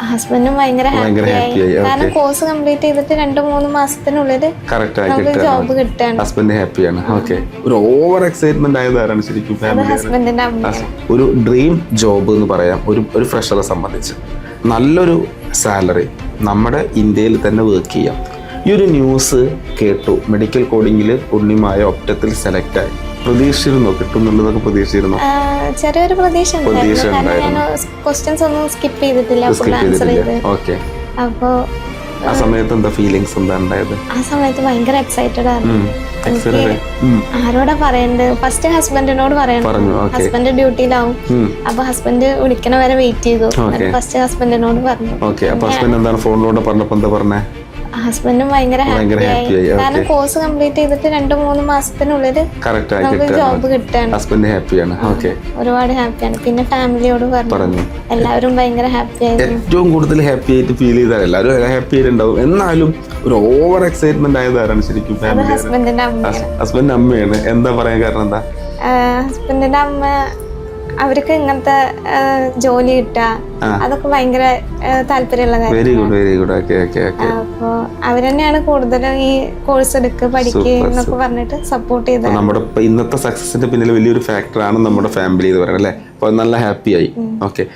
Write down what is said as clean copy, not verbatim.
ഹസ്ബൻഡും ഭയങ്കര ഹാപ്പിയായി. കാരണം കോഴ്സ് കംപ്ലീറ്റ് ചെയ്തിട്ട് 2-3 മാസത്തിനുള്ളിൽ ജോബ് കിട്ടുകയാണ്. ഹസ്ബൻഡ് ഹാപ്പിയാണ്. ഓക്കെ. ഒരു ഓവർ എക്സൈറ്റ്മെന്റ് ആയതാരാണ് ശരിക്കും? ഹസ്ബൻഡിന്റെ അമ്മ. ഒരു ഡ്രീം ജോബ് എന്ന് പറയാം ഒരു ഫ്രഷറെ സംബന്ധിച്ച്. നല്ലൊരു സാലറി, നമ്മുടെ ഇന്ത്യയിൽ തന്നെ വർക്ക് ചെയ്യാം. ഈ ഒരു ന്യൂസ് കേട്ടു, മെഡിക്കൽ കോഡിങ്ങിൽ ഉണ്ണിമായ ഒപ്റ്റത്തിൽ സെലക്ട് ആയി. പ്രതീക്ഷിച്ചിരുന്നോ കിട്ടുന്നുള്ളതൊക്കെ? പ്രതീക്ഷിച്ചിരുന്നോ? ചെറിയൊരു പ്രതീക്ഷ ഉണ്ടായിരുന്നു. ക്വസ്റ്റ്യൻസ് ഒന്നും സ്കിപ്പ് ചെയ്തിട്ടില്ല, ഫുൾ ആൻസർ ചെയ്ത്. ഓക്കെ. അപ്പോ ആ സമയത്ത് എന്താ ഫീലിങ്സ് എന്താ ഉണ്ടായത്? ആ സമയത്ത് ഭയങ്കര എക്സൈറ്റഡ് ആയിരുന്നു. ആരോടാ പറയണ്ട്? ഫസ്റ്റ് ഹസ്ബൻഡിനോട് പറയണം. ഹസ്ബൻഡ് ഡ്യൂട്ടിയിലാവും. അപ്പൊ ഹസ്ബൻഡ് വിളിക്കണ വരെ വെയിറ്റ് ചെയ്തു. ഫസ്റ്റ് ഹസ്ബൻഡിനോട് പറഞ്ഞു. ഹസ്ബൻഡ് എന്താണ് ഫോണിലൂടെ പറഞ്ഞപ്പോ എന്താ പറഞ്ഞേ? ഹസ്ബൻഡും ഭയങ്കര ഹാപ്പിയായി. കാരണം കോഴ്സ് കംപ്ലീറ്റ് ചെയ്തിട്ട് 2-3 മാസത്തിനുള്ളിൽ നമുക്ക് ജോബ് കിട്ടുകയാണ്. ഹസ്ബൻഡ് ഹാപ്പിയാണ്. ഒരുപാട് ഹാപ്പിയാണ്. പിന്നെ ഫാമിലിയോട് പറഞ്ഞു. എല്ലാവരും ഭയങ്കര ഹാപ്പി ആയിരുന്നു. ഏറ്റവും കൂടുതൽ ഹാപ്പി ആയിട്ട് ഫീൽ ചെയ്താൽ എല്ലാവരും ഹാപ്പി ആയിട്ടുണ്ടാവും. എന്നാലും ഒരു ഓവർ എക്സൈറ്റ്മെന്റ് ആയതാരാണ് ശരിക്കും? ഹസ്ബൻഡിന്റെ അമ്മ. ഹസ്ബൻഡിന്റെ അമ്മയാണ്. എന്താ പറയാൻ കാരണം? എന്താ? ഹസ്ബൻഡിന്റെ അമ്മ അവർക്ക് ഇങ്ങനത്തെ ജോലി കിട്ടുക അതൊക്കെ ഭയങ്കര താല്പര്യമുള്ള കാര്യം. അപ്പൊ അവരെന്നെയാണ് കൂടുതലും ഈ കോഴ്സ് എടുക്കുക പഠിക്കുക എന്നൊക്കെ പറഞ്ഞിട്ട് സപ്പോർട്ട് ചെയ്തത്. നമ്മുടെ ഇന്നത്തെ സക്സസിന്റെ പിന്നിൽ വലിയൊരു ഫാക്ടറാണ് നമ്മുടെ ഫാമിലി എന്ന് പറയുന്നത് അല്ലേ? അപ്പൊ നല്ല ഹാപ്പി ആയി. ഓക്കെ.